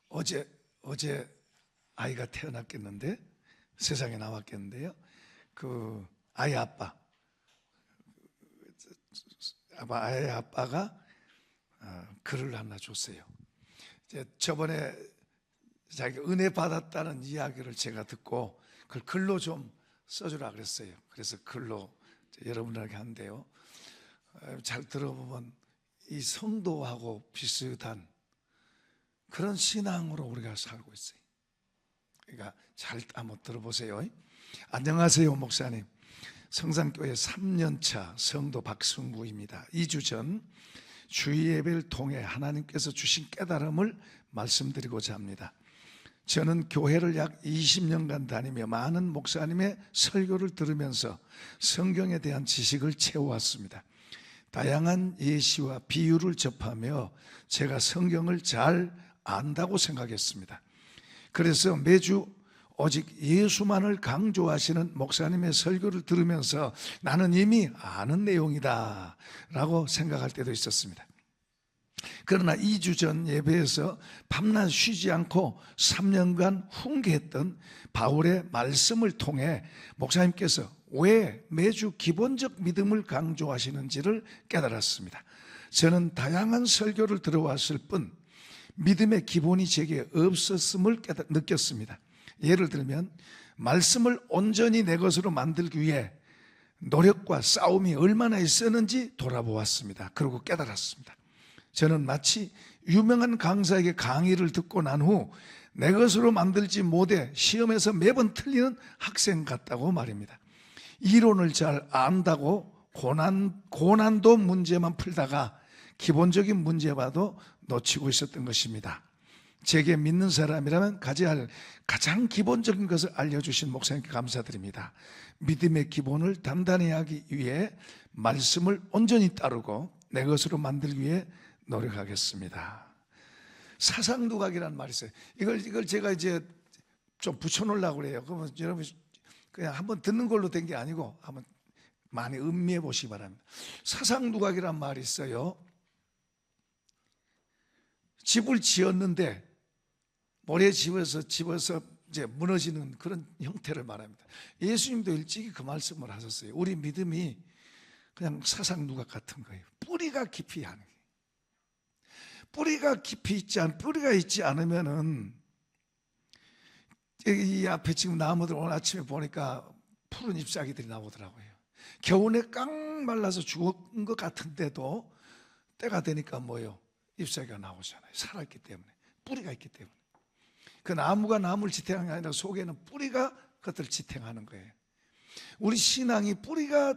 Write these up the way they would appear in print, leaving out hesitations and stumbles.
어제 아이가 태어났겠는데, 세상에 나왔겠는데요. 그 아이 아빠가 글을 하나 줬어요. 저번에 자기 은혜 받았다는 이야기를 제가 듣고 그걸 글로 좀 써주라 그랬어요. 그래서 글로 여러분에게 한대요. 잘 들어보면 이 성도하고 비슷한 그런 신앙으로 우리가 살고 있어요. 그러니까 잘 한번 들어보세요. 안녕하세요, 목사님. 성산교회 3년차 성도 박승구입니다. 2주 전 주일 예배를 통해 하나님께서 주신 깨달음을 말씀드리고자 합니다. 저는 교회를 약 20년간 다니며 많은 목사님의 설교를 들으면서 성경에 대한 지식을 채워왔습니다. 다양한 예시와 비유를 접하며 제가 성경을 잘 안다고 생각했습니다. 그래서 매주 오직 예수만을 강조하시는 목사님의 설교를 들으면서 나는 이미 아는 내용이다 라고 생각할 때도 있었습니다. 그러나 2주 전 예배에서 밤낮 쉬지 않고 3년간 훈계했던 바울의 말씀을 통해 목사님께서 왜 매주 기본적 믿음을 강조하시는지를 깨달았습니다. 저는 다양한 설교를 들어왔을 뿐 믿음의 기본이 제게 없었음을 느꼈습니다. 예를 들면 말씀을 온전히 내 것으로 만들기 위해 노력과 싸움이 얼마나 있었는지 돌아보았습니다. 그리고 깨달았습니다. 저는 마치 유명한 강사에게 강의를 듣고 난 후 내 것으로 만들지 못해 시험에서 매번 틀리는 학생 같다고 말입니다. 이론을 잘 안다고 고난도 문제만 풀다가 기본적인 문제와도 놓치고 있었던 것입니다. 제게 믿는 사람이라면 가져야 할 가장 기본적인 것을 알려주신 목사님께 감사드립니다. 믿음의 기본을 단단히 하기 위해 말씀을 온전히 따르고 내 것으로 만들기 위해 노력하겠습니다. 사상두각이라는 말이 있어요. 이걸 제가 이제 좀 붙여놓으려고 그래요. 그러면 여러분 그냥 한번 듣는 걸로 된 게 아니고 한번 많이 음미해 보시기 바랍니다. 사상두각이라는 말이 있어요. 집을 지었는데 모래집에서 이제 무너지는 그런 형태를 말합니다. 예수님도 일찍이 그 말씀을 하셨어요. 우리 믿음이 그냥 사상두각 같은 거예요. 뿌리가 깊이 하는 거예요. 뿌리가 있지 않으면은 이 앞에 지금 나무들 오늘 아침에 보니까 푸른 잎사귀들이 나오더라고요. 겨울에 깡 말라서 죽은 것 같은데도 때가 되니까 뭐예요? 잎사귀가 나오잖아요. 살아있기 때문에, 뿌리가 있기 때문에. 그 나무가 나무를 지탱하는 게 아니라 속에는 뿌리가 그것들을 지탱하는 거예요. 우리 신앙이 뿌리가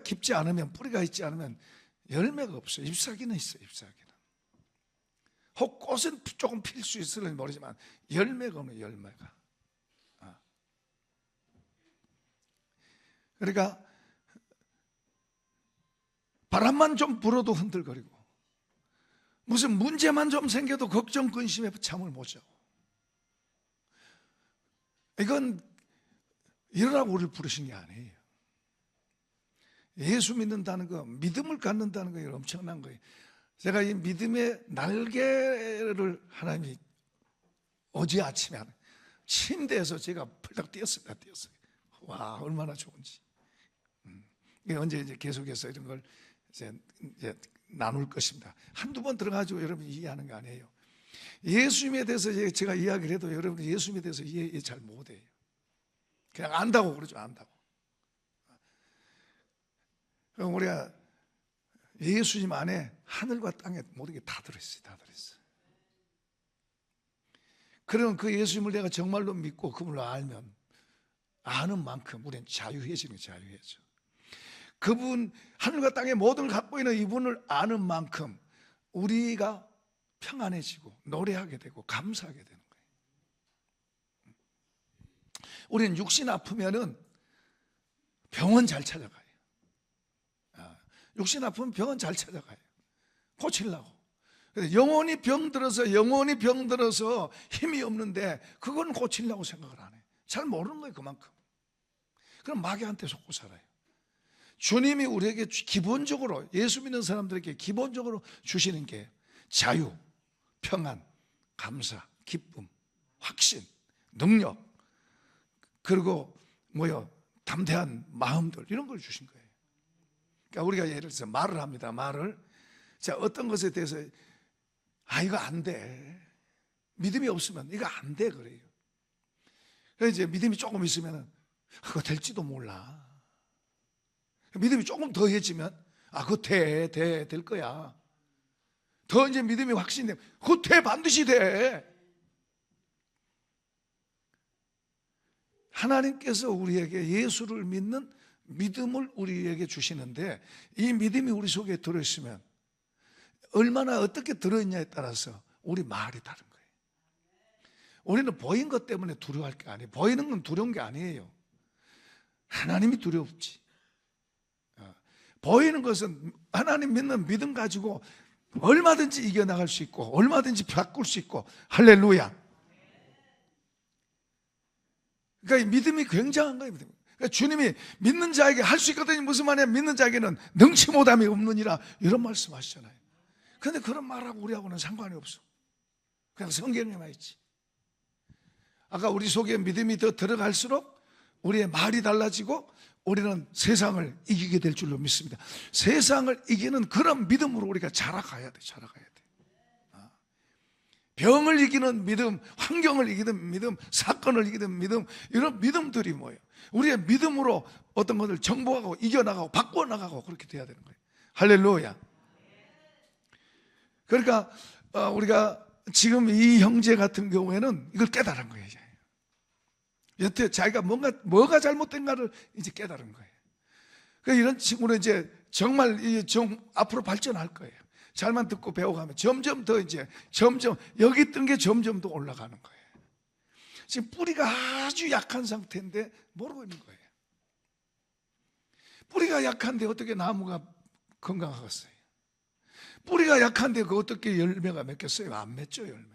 깊지 않으면, 뿌리가 있지 않으면 열매가 없어요. 잎사귀는 있어요. 잎사귀는. 혹 꽃은 조금 필 수 있을지 모르지만 열매가 없는 열매가. 그러니까 바람만 좀 불어도 흔들거리고 무슨 문제만 좀 생겨도 걱정 근심에 잠을 못 자고. 이건 이러라고 우리를 부르신 게 아니에요. 예수 믿는다는 거, 믿음을 갖는다는 거 엄청난 거예요. 제가 이 믿음의 날개를 하나님이 어제 아침에 침대에서 제가 펄떡 뛰었어요. 와, 얼마나 좋은지. 언제 이제 계속해서 이런 걸 이제 나눌 것입니다. 한두 번 들어가지고 여러분이 이해하는 거 아니에요. 예수님에 대해서 제가 이야기를 해도 여러분이 예수님에 대해서 이해 잘 못해요. 그냥 안다고 그러죠. 안다고. 그럼 우리가 예수님 안에 하늘과 땅에 모든 게 다 들어있어요. 다 들어있어요. 그러면 그 예수님을 내가 정말로 믿고 그분을 알면 아는 만큼 우리는 자유해지는 거예요. 자유해져. 그분 하늘과 땅의 모든 걸 갖고 있는 이분을 아는 만큼 우리가 평안해지고 노래하게 되고 감사하게 되는 거예요. 우리는 육신 아프면은 병원 잘 찾아가요. 육신 아프면 병원 잘 찾아가요. 고치려고. 영혼이 병들어서 힘이 없는데 그건 고치려고 생각을 안 해요. 잘 모르는 거예요. 그만큼. 그럼 마귀한테 속고 살아요. 주님이 우리에게 기본적으로, 예수 믿는 사람들에게 기본적으로 주시는 게 자유, 평안, 감사, 기쁨, 확신, 능력, 그리고 담대한 마음들, 이런 걸 주신 거예요. 그러니까 우리가 예를 들어서 말을 합니다. 말을. 자, 어떤 것에 대해서 이거 안 돼. 믿음이 없으면 이거 안 돼, 그래요. 그래서 이제 믿음이 조금 있으면 그거 될지도 몰라. 믿음이 조금 더해지면 그거 될 거야. 더 이제 믿음이 확신되면 그거 반드시 돼. 하나님께서 우리에게 예수를 믿는 믿음을 우리에게 주시는데, 이 믿음이 우리 속에 들어있으면 얼마나 어떻게 들어있냐에 따라서 우리 말이 다른 거예요. 우리는 보인 것 때문에 두려워할 게 아니에요. 보이는 건 두려운 게 아니에요. 하나님이 두렵지. 보이는 것은 하나님 믿는 믿음 가지고 얼마든지 이겨나갈 수 있고 얼마든지 바꿀 수 있고, 할렐루야. 그러니까 이 믿음이 굉장한 거예요. 그러니까 주님이 믿는 자에게 할 수 있거든요. 무슨 말이냐? 믿는 자에게는 능치 못함이 없느니라, 이런 말씀 하시잖아요. 그런데 그런 말하고 우리하고는 상관이 없어. 그냥 성경에만 있지. 아까 우리 속에 믿음이 더 들어갈수록 우리의 말이 달라지고 우리는 세상을 이기게 될 줄로 믿습니다. 세상을 이기는 그런 믿음으로 우리가 자라가야 돼. 병을 이기는 믿음, 환경을 이기는 믿음, 사건을 이기는 믿음, 이런 믿음들이 뭐예요? 우리의 믿음으로 어떤 것을 정복하고 이겨나가고 바꿔나가고 그렇게 돼야 되는 거예요. 할렐루야. 그러니까 우리가 지금 이 형제 같은 경우에는 이걸 깨달은 거예요. 여태 자기가 뭐가 잘못된가를 이제 깨달은 거예요. 그러니까 이런 친구는 이제 정말 앞으로 발전할 거예요. 잘만 듣고 배워가면 점점 여기 있던 게 점점 더 올라가는 거예요. 지금 뿌리가 아주 약한 상태인데 모르고 있는 거예요. 뿌리가 약한데 어떻게 나무가 건강하겠어요? 뿌리가 약한데 어떻게 열매가 맺겠어요? 안 맺죠, 열매.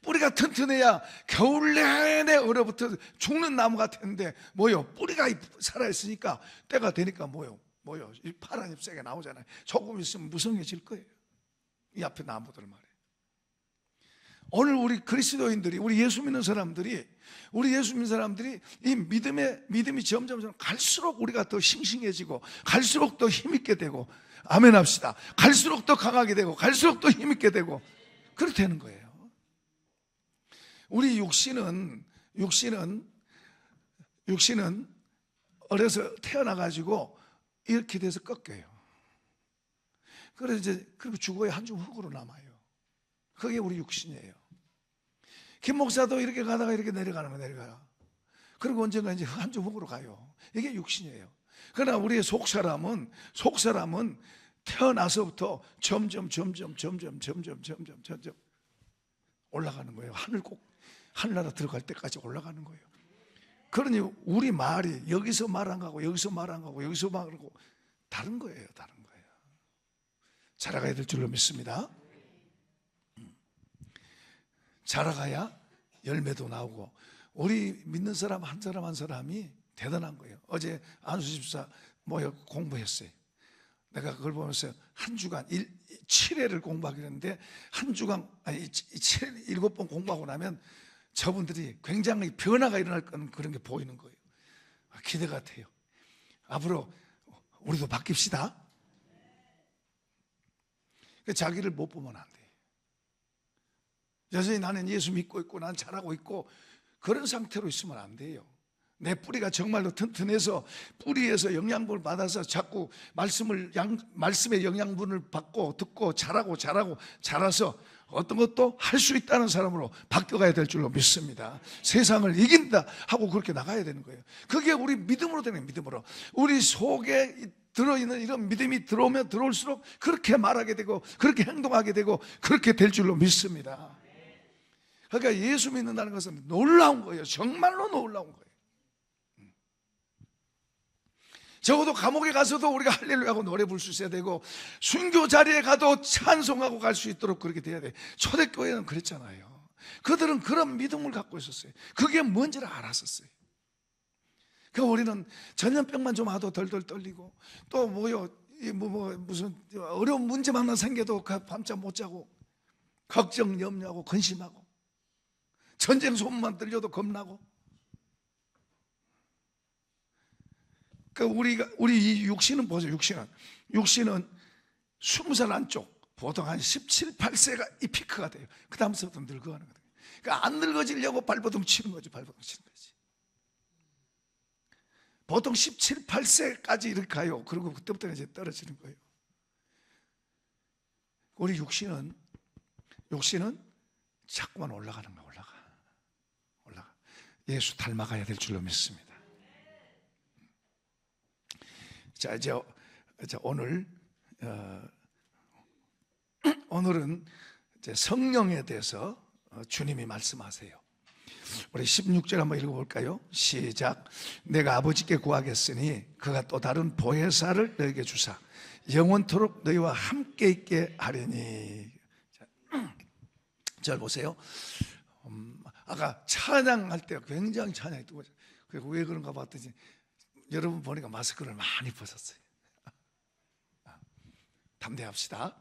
뿌리가 튼튼해야 겨울 내내 얼어붙어 죽는 나무 같은데 뿌리가 살아있으니까 때가 되니까 이 파란 잎새가 나오잖아요. 조금 있으면 무성해질 거예요. 이 앞에 나무들 말이에요. 오늘 우리 그리스도인들이, 우리 예수 믿는 사람들이 이 믿음이 점점 갈수록 우리가 더 싱싱해지고 갈수록 더 힘있게 되고, 아멘 합시다. 갈수록 더 강하게 되고 갈수록 더 힘있게 되고 그렇게 되는 거예요. 우리 육신은 어려서 태어나가지고 이렇게 돼서 꺾여요. 그래서 그리고 죽어야 한 줌 흙으로 남아요. 그게 우리 육신이에요. 김 목사도 이렇게 가다가 이렇게 내려가요. 그리고 언젠가 이제 한 줌 흙으로 가요. 이게 육신이에요. 그러나 우리의 속사람은 태어나서부터 점점 올라가는 거예요. 하늘나라 들어갈 때까지 올라가는 거예요. 그러니 우리 말이 여기서 말 안 가고 여기서 말 안 가고 여기서 말하고 다른 거예요. 자라가야 될 줄로 믿습니다. 자라가야 열매도 나오고, 우리 믿는 사람 한 사람이 대단한 거예요. 어제 안수 집사 공부했어요. 내가 그걸 보면서 한 주간 7회를 공부하기로 했는데 한 주간 7번 공부하고 나면 저분들이 굉장히 변화가 일어날 그런 게 보이는 거예요. 기대가 돼요. 앞으로 우리도 바뀝시다. 자기를 못 보면 안 돼요. 여전히 나는 예수 믿고 있고 난 잘하고 있고 그런 상태로 있으면 안 돼요. 내 뿌리가 정말로 튼튼해서 뿌리에서 영양분을 받아서 자꾸 말씀의 영양분을 받고 듣고 자라서 어떤 것도 할 수 있다는 사람으로 바뀌어가야 될 줄로 믿습니다. 세상을 이긴다 하고 그렇게 나가야 되는 거예요. 그게 우리 믿음으로 되는 거예요. 믿음으로. 우리 속에 들어있는 이런 믿음이 들어오면 들어올수록 그렇게 말하게 되고 그렇게 행동하게 되고 그렇게 될 줄로 믿습니다. 그러니까 예수 믿는다는 것은 놀라운 거예요. 정말로 놀라운 거예요. 적어도 감옥에 가서도 우리가 할렐루야 하고 노래 부를 수 있어야 되고, 순교 자리에 가도 찬송하고 갈 수 있도록 그렇게 돼야 돼. 초대교회는 그랬잖아요. 그들은 그런 믿음을 갖고 있었어요. 그게 뭔지를 알았었어요. 그러니까 우리는 전염병만 좀 와도 덜덜 떨리고 또 무슨 어려운 문제만 생겨도 밤잠 못 자고 걱정, 염려하고 근심하고 전쟁 소문만 들려도 겁나고. 그러니까 우리 이 육신은 보죠. 육신은 20살 안쪽 보통 한 17, 8세가 이 피크가 돼요. 그 다음부터 늙어가는 거예요. 그러니까 안 늙어지려고 발버둥 치는 거죠. 발버둥 치는 거지. 보통 17, 8세까지 이렇게 가요. 그리고 그때부터 이제 떨어지는 거예요. 우리 육신은 자꾸만 올라가는 거야. 올라가. 예수 닮아가야 될 줄로 믿습니다. 자, 이제 오늘은 이제 성령에 대해서 주님이 말씀하세요. 우리 16절 한번 읽어볼까요? 시작. 내가 아버지께 구하겠으니 그가 또 다른 보혜사를 너에게 주사 영원토록 너희와 함께 있게 하리니. 잘 보세요. 아까 찬양할 때 굉장히 찬양이 뜨거워요. 왜 그런가 봤더니 여러분 보니까 마스크를 많이 벗었어요. 담대합시다.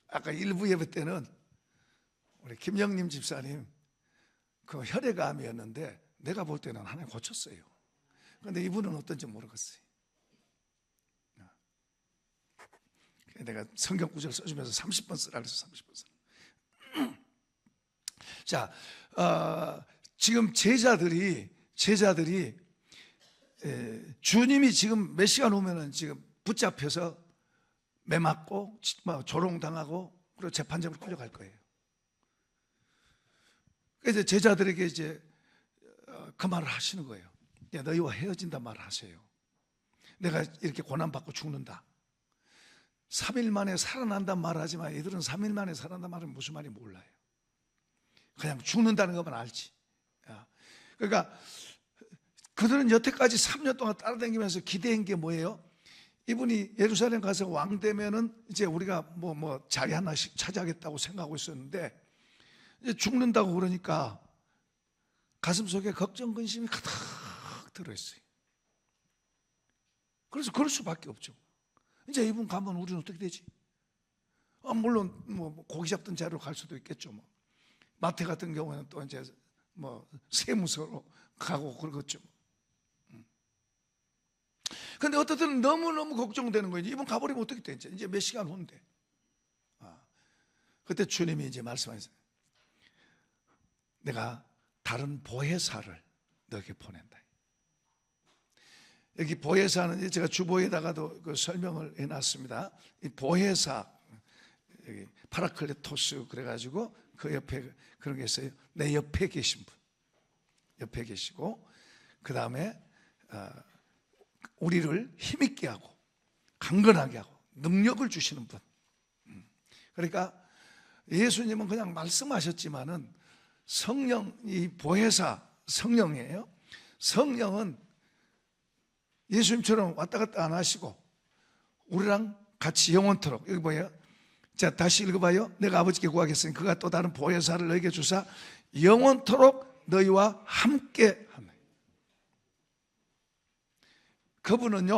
아까 일부 예배 때는 우리 김영림 집사님 그 혈액암이었는데 내가 볼 때는 하나 고쳤어요. 그런데 이분은 어떤지 모르겠어요. 내가 성경 구절 써주면서 30번 쓰라 그래서 30번 쓰라. 자, 지금 제자들이 주님이 지금 몇 시간 후면은 지금 붙잡혀서 매 맞고 조롱당하고 그리고 재판장으로 끌려갈 거예요. 그래서 제자들에게 이제 그 말을 하시는 거예요. 야, 너희와 헤어진단 말을 하세요. 내가 이렇게 고난받고 죽는다. 3일 만에 살아난단 말을 하지만 얘들은 3일 만에 살아난단 말은 무슨 말인지 몰라요. 그냥 죽는다는 것만 알지. 그러니까 그들은 여태까지 3년 동안 따라다니면서 기대한 게 뭐예요? 이분이 예루살렘 가서 왕 되면은 이제 우리가 뭐 자리 하나씩 차지하겠다고 생각하고 있었는데 이제 죽는다고 그러니까 가슴속에 걱정, 근심이 가득 들어있어요. 그래서 그럴 수밖에 없죠. 이제 이분 가면 우리는 어떻게 되지? 물론 뭐 고기 잡던 자리로 갈 수도 있겠죠. 마태 같은 경우에는 또 이제 세무서로 가고 그러겠죠. 근데 어떻든 너무너무 걱정되는 거예요. 이분 가버리면 어떻게 되지? 이제 몇 시간 후인데. 그때 주님이 이제 말씀하셨어요. 내가 다른 보혜사를 너에게 보낸다. 여기 보혜사는 제가 주보에다가도 그 설명을 해놨습니다. 이 보혜사, 여기 파라클레토스 그래가지고 그 옆에 그런 게 있어요. 내 옆에 계신 분, 옆에 계시고 그 다음에 우리를 힘있게 하고 강건하게 하고 능력을 주시는 분. 그러니까 예수님은 그냥 말씀하셨지만은 성령, 이 보혜사 성령이에요. 성령은 예수님처럼 왔다 갔다 안 하시고 우리랑 같이 영원토록. 여기 뭐예요? 자, 다시 읽어봐요. 내가 아버지께 구하겠으니 그가 또 다른 보혜사를 너에게 주사 영원토록 너희와 함께 하네. 그분은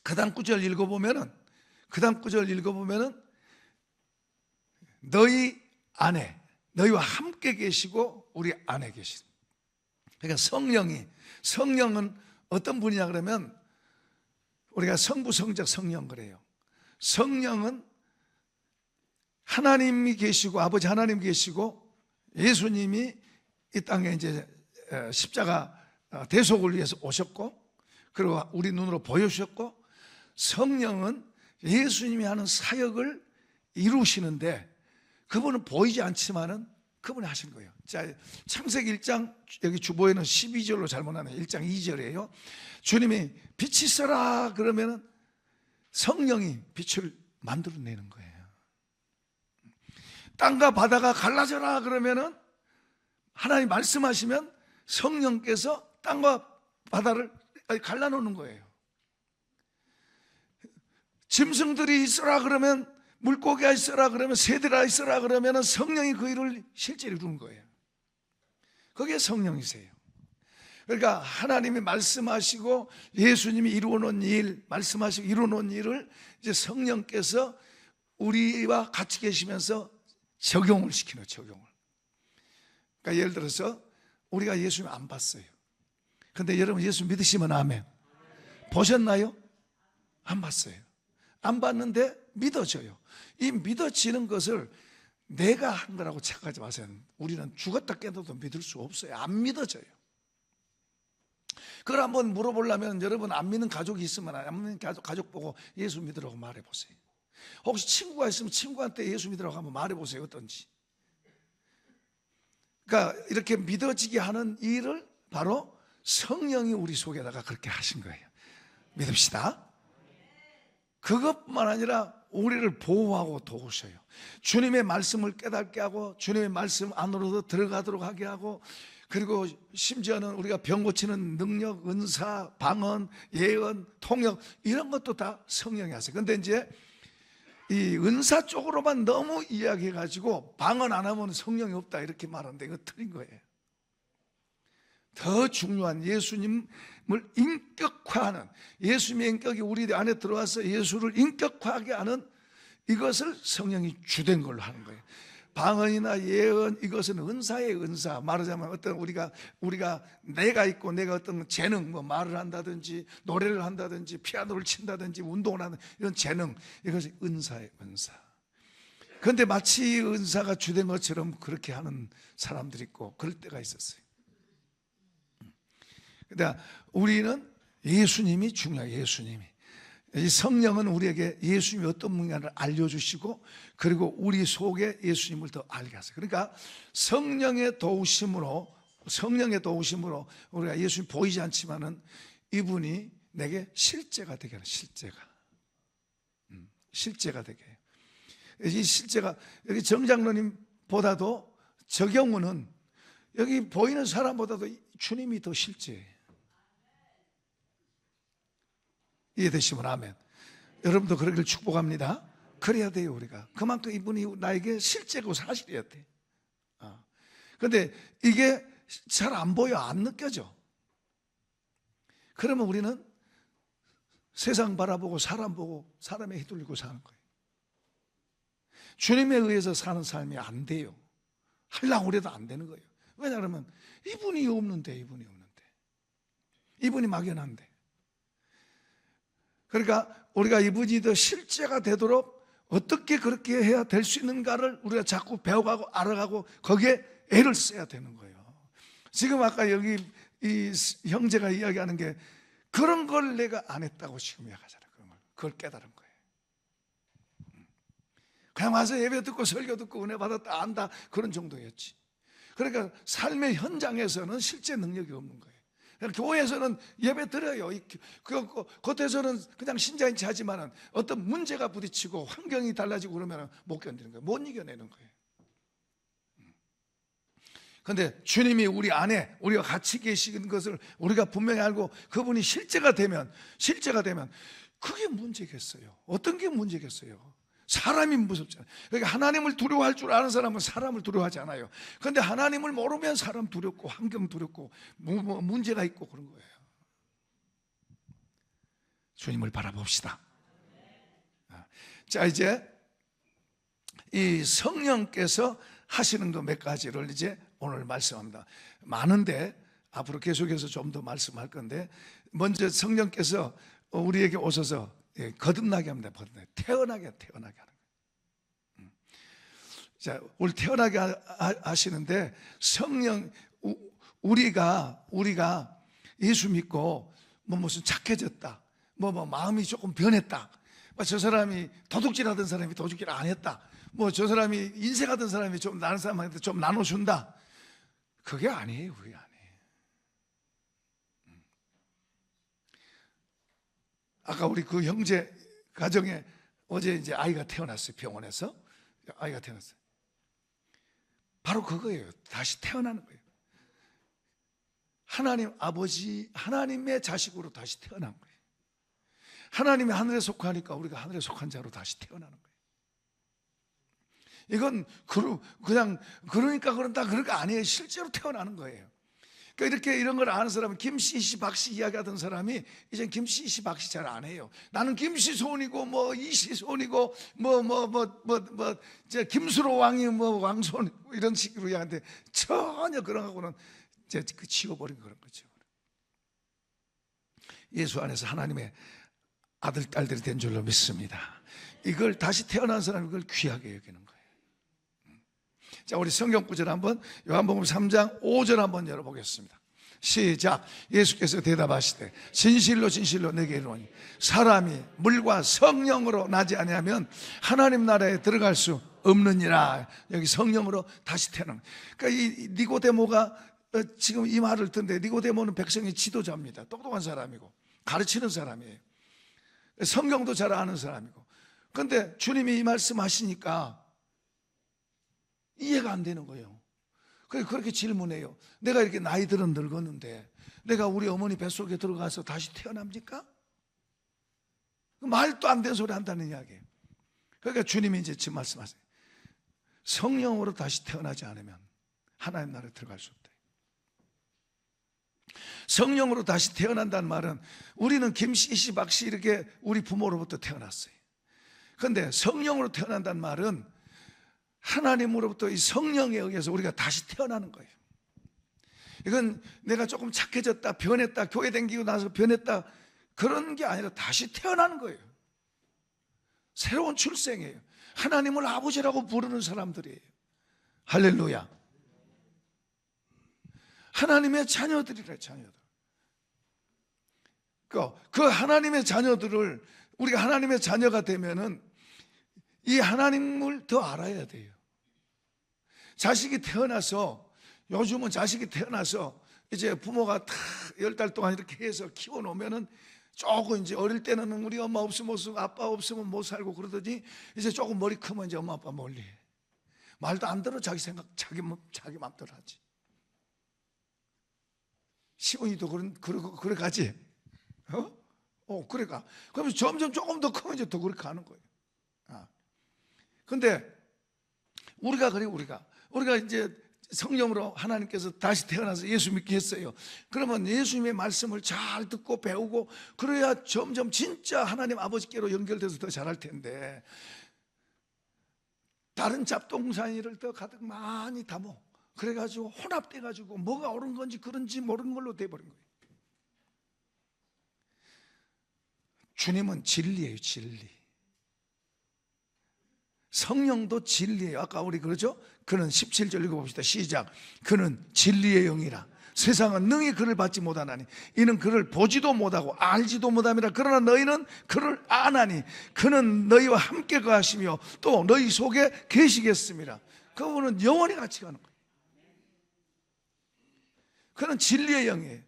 그 다음 구절 읽어보면은 너희 안에, 너희와 함께 계시고 우리 안에 계신. 그러니까 성령은 어떤 분이냐 그러면 우리가 성부, 성자, 성령 그래요. 성령은 하나님이 계시고 아버지 하나님 계시고 예수님이 이 땅에 이제 십자가 대속을 위해서 오셨고 그리고 우리 눈으로 보여주셨고 성령은 예수님이 하는 사역을 이루시는데 그분은 보이지 않지만은 그분이 하신 거예요. 자, 창세기 1장 여기 주보에는 12절로 잘못하네. 1장 2절이에요. 주님이 빛이 있어라 그러면은 성령이 빛을 만들어내는 거예요. 땅과 바다가 갈라져라 그러면은 하나님 말씀하시면 성령께서 땅과 바다를 갈라놓는 거예요. 짐승들이 있어라 그러면 물고기가 있어라 그러면 새들아 있어라 그러면 성령이 그 일을 실제로 이루는 거예요. 그게 성령이세요. 그러니까 하나님이 말씀하시고 예수님이 이루어놓은 일, 말씀하시고 이루어놓은 일을 이제 성령께서 우리와 같이 계시면서 적용을 시키는, 적용을. 그러니까 예를 들어서 우리가 예수님 안 봤어요. 근데 여러분 예수 믿으시면 아멘. 보셨나요? 안 봤어요. 안 봤는데 믿어져요. 이 믿어지는 것을 내가 한 거라고 착각하지 마세요. 우리는 죽었다 깨어도 믿을 수 없어요. 안 믿어져요. 그걸 한번 물어보려면 여러분 안 믿는 가족이 있으면 안 믿는 가족 보고 예수 믿으라고 말해보세요. 혹시 친구가 있으면 친구한테 예수 믿으라고 한번 말해보세요. 어떤지. 그러니까 이렇게 믿어지게 하는 일을 바로 성령이 우리 속에다가 그렇게 하신 거예요. 믿읍시다. 그것뿐만 아니라 우리를 보호하고 도우셔요. 주님의 말씀을 깨닫게 하고 주님의 말씀 안으로도 들어가도록 하게 하고, 그리고 심지어는 우리가 병 고치는 능력, 은사, 방언, 예언, 통역 이런 것도 다 성령이 하세요. 그런데 이제 이 은사 쪽으로만 너무 이야기해가지고 방언 안 하면 성령이 없다 이렇게 말하는데 이거 틀린 거예요. 더 중요한 예수님을 인격화하는, 예수님의 인격이 우리 안에 들어와서 예수를 인격화하게 하는 이것을 성령이 주된 걸로 하는 거예요. 방언이나 예언 이것은 은사의 은사. 말하자면 어떤 우리가 내가 있고 내가 어떤 재능, 뭐 말을 한다든지 노래를 한다든지 피아노를 친다든지 운동을 하는 이런 재능, 이것이 은사의 은사. 그런데 마치 은사가 주된 것처럼 그렇게 하는 사람들이 있고 그럴 때가 있었어요. 그러니까 우리는 예수님이 중요해요. 예수님이. 이 성령은 우리에게 예수님이 어떤 분인가를 알려주시고, 그리고 우리 속에 예수님을 더 알게 하세요. 그러니까 성령의 도우심으로 우리가 예수님 보이지 않지만은 이분이 내게 실제가 되게 하는, 실제가 되게 해요. 이 실제가 여기 정장로님보다도 저 경우는 여기 보이는 사람보다도 주님이 더 실제예요. 이해되시면 아멘. 여러분도 그러기를 축복합니다. 그래야 돼요. 우리가 그만큼 이분이 나에게 실제고 사실이어야 돼. 그런데 이게 잘 안 보여, 안 느껴져. 그러면 우리는 세상 바라보고 사람 보고 사람에 휘둘리고 사는 거예요. 주님에 의해서 사는 삶이 안 돼요. 하려고 해도 안 되는 거예요. 왜냐하면 이분이 없는데, 이분이 막연한데. 그러니까 우리가 이분이 더 실제가 되도록 어떻게 그렇게 해야 될 수 있는가를 우리가 자꾸 배워가고 알아가고 거기에 애를 써야 되는 거예요. 지금 아까 여기 이 형제가 이야기하는 게 그런 걸 내가 안 했다고 지금 이야기하잖아요. 그걸 깨달은 거예요. 그냥 와서 예배 듣고 설교 듣고 은혜 받았다 안다 그런 정도였지. 그러니까 삶의 현장에서는 실제 능력이 없는 거예요. 교회에서는 예배 드려요. 겉에서는 그냥 신자인 체 하지만 어떤 문제가 부딪히고 환경이 달라지고 그러면 못 견디는 거예요. 못 이겨내는 거예요. 그런데 주님이 우리 안에 우리가 같이 계시는 것을 우리가 분명히 알고 그분이 실제가 되면 그게 문제겠어요. 어떤 게 문제겠어요? 사람이 무섭잖아요. 그러니까 하나님을 두려워할 줄 아는 사람은 사람을 두려워하지 않아요. 그런데 하나님을 모르면 사람 두렵고 환경 두렵고 문제가 있고 그런 거예요. 주님을 바라봅시다. 자, 이제 이 성령께서 하시는 거 몇 가지를 이제 오늘 말씀합니다. 많은데 앞으로 계속해서 좀 더 말씀할 건데, 먼저 성령께서 우리에게 오셔서 거듭나게 합니다. 태어나게 하는 거예요. 자, 우리 태어나게 하시는데 성령, 우리가 예수 믿고 무슨 착해졌다, 마음이 조금 변했다, 저 사람이 도둑질하던 사람이 도둑질 안 했다, 저 사람이 인색하던 사람이 좀 다른 사람한테 좀 나눠준다, 그게 아니에요. 그게 아니에요. 아까 우리 그 형제 가정에 어제 이제 아이가 태어났어요. 병원에서 아이가 태어났어요. 바로 그거예요. 다시 태어나는 거예요. 하나님 아버지, 하나님의 자식으로 다시 태어난 거예요. 하나님이 하늘에 속하니까 우리가 하늘에 속한 자로 다시 태어나는 거예요. 이건 그냥 그러니까 그런다 그런 거 아니에요. 실제로 태어나는 거예요. 이렇게 이런 걸 아는 사람은 김씨, 박씨 이야기하던 사람이 이제 김씨, 박씨 잘 안 해요. 나는 김씨 손이고 뭐 이씨 손이고 김수로 왕이 뭐 왕손 이런 식으로 이야기하는데 전혀 그런 거하고는 이제 그 지워버린 그런 거죠. 예수 안에서 하나님의 아들, 딸들이 된 줄로 믿습니다. 이걸 다시 태어난 사람이 이걸 귀하게 여기는 거예요. 자, 우리 성경 구절 한번 요한복음 3장 5절 한번 열어보겠습니다. 시작. 예수께서 대답하시되 진실로 진실로 내게 이르노니 사람이 물과 성령으로 나지 아니하면 하나님 나라에 들어갈 수 없느니라. 여기 성령으로 다시 태어나는. 그러니까 이 니고데모가 지금 이 말을 듣는데, 니고데모는 백성의 지도자입니다. 똑똑한 사람이고 가르치는 사람이에요. 성경도 잘 아는 사람이고. 그런데 주님이 이 말씀 하시니까 이해가 안 되는 거예요. 그렇게 질문해요. 내가 이렇게 나이들은 늙었는데 내가 우리 어머니 뱃속에 들어가서 다시 태어납니까? 말도 안 되는 소리 한다는 이야기예요. 그러니까 주님이 이제 지금 말씀하세요. 성령으로 다시 태어나지 않으면 하나님 나라에 들어갈 수 없다. 성령으로 다시 태어난다는 말은 우리는 김씨, 박씨 이렇게 우리 부모로부터 태어났어요. 그런데 성령으로 태어난다는 말은 하나님으로부터 이 성령에 의해서 우리가 다시 태어나는 거예요. 이건 내가 조금 착해졌다, 변했다, 교회 다니고 나서 변했다, 그런 게 아니라 다시 태어나는 거예요. 새로운 출생이에요. 하나님을 아버지라고 부르는 사람들이에요. 할렐루야. 하나님의 자녀들이래, 자녀들. 그 하나님의 자녀들을, 우리가 하나님의 자녀가 되면은 이 하나님을 더 알아야 돼요. 자식이 태어나서, 요즘은 자식이 태어나서 이제 부모가 다 10달 동안 이렇게 해서 키워놓으면은 조금 이제 어릴 때는 우리 엄마 없으면 못 살고 아빠 없으면 못 살고 그러더니 이제 조금 머리 크면 이제 엄마 아빠 멀리 해. 말도 안 들어. 자기 생각, 자기 맘대로 하지. 시온이도 그래 가지. 그래 가. 그러면서 점점 조금 더 크면 이제 더 그렇게 가는 거예요. 근데 우리가 이제 성령으로 하나님께서 다시 태어나서 예수 믿게 했어요. 그러면 예수님의 말씀을 잘 듣고 배우고 그래야 점점 진짜 하나님 아버지께로 연결돼서 더 잘할 텐데, 다른 잡동사니를 더 가득 많이 담어 그래가지고 혼합돼가지고 뭐가 옳은 건지 그런지 모르는 걸로 돼버린 거예요. 주님은 진리예요, 진리. 성령도 진리예요. 아까 우리 그러죠? 그는 17절 읽어봅시다. 시작. 그는 진리의 영이라 세상은 능히 그를 받지 못하나니 이는 그를 보지도 못하고 알지도 못함이라. 그러나 너희는 그를 아나니 그는 너희와 함께 거하시며 또 너희 속에 계시겠습니다. 그분은 영원히 같이 가는 거예요. 그는 진리의 영이에요.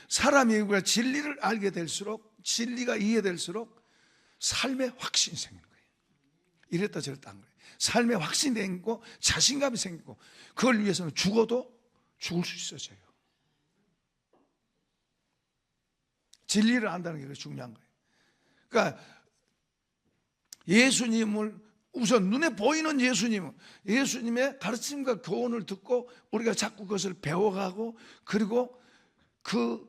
사람이 우리가 진리를 알게 될수록, 진리가 이해될수록 삶의 확신이 생기는 거예요. 이랬다 저랬다 한 거예요. 삶의 확신이 생기고 자신감이 생기고, 그걸 위해서는 죽어도 죽을 수 있어져요. 진리를 안다는 게 중요한 거예요. 그러니까 예수님을, 우선 눈에 보이는 예수님의 가르침과 교훈을 듣고 우리가 자꾸 그것을 배워가고, 그리고 그